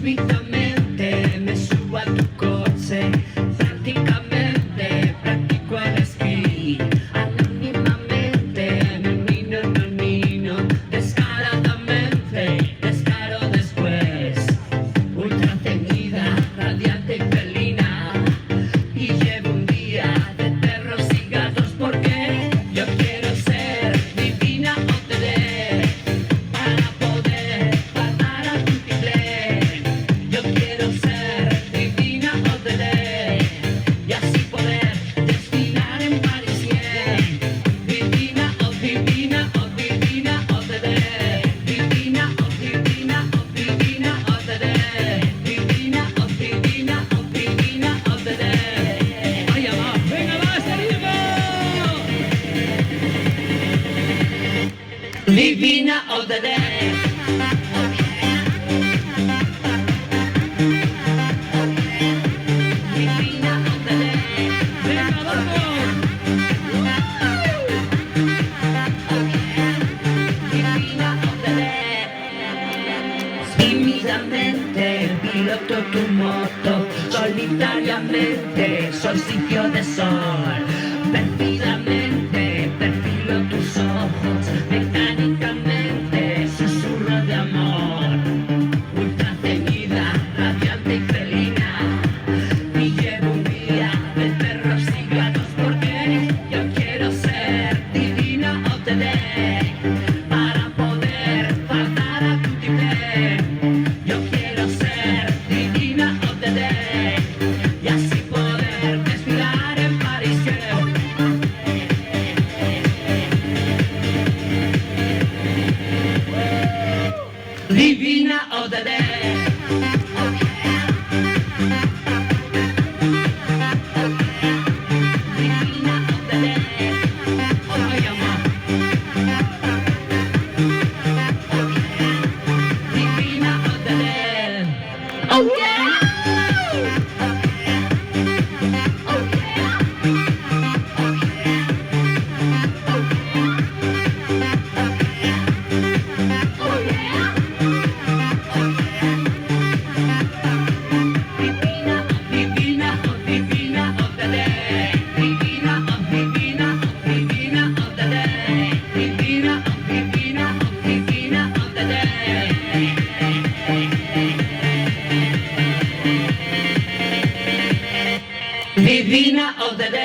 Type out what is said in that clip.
Súbitamente me subo a tu coche, prácticamente practico el esquí. Anónimamente, nonino, descaradamente, descaro después. Ultra ceñida, radiante y felina, y llevo un día de perros y gatos porque yo quiero ser divina OTD para poder faltar al multiple. Yo quiero ser divina OTD y así poder desfilar en Parisien. Divina o divina o divina OTD. Divina o divina o divina OTD. Divina o divina o divina OTD. Vaya va, venga va, seguimos. Divina OTD. Divina OTD. Venga, vamos. Divina OTD. Tímidamente piloto tu moto, solitariamente solsticio de sol. Perfidamente perfilo tus ojos, mecánicamente susurro de amor. Ultra ceñida, radiante y felina, y llevo un día de perros y gatos porque yo quiero ser divina OTD para poder faltar a tu triple. Yo quiero ser divina OTD y así poder desfilar en París. Divina OTD. Divina OTD. Ay, amor. Divina OTD. Oh yeah. Divina, divina, oh divina OTD. Divina, oh divina, oh divina OTD. Divina, oh divina, oh divina OTD. Divina OTD.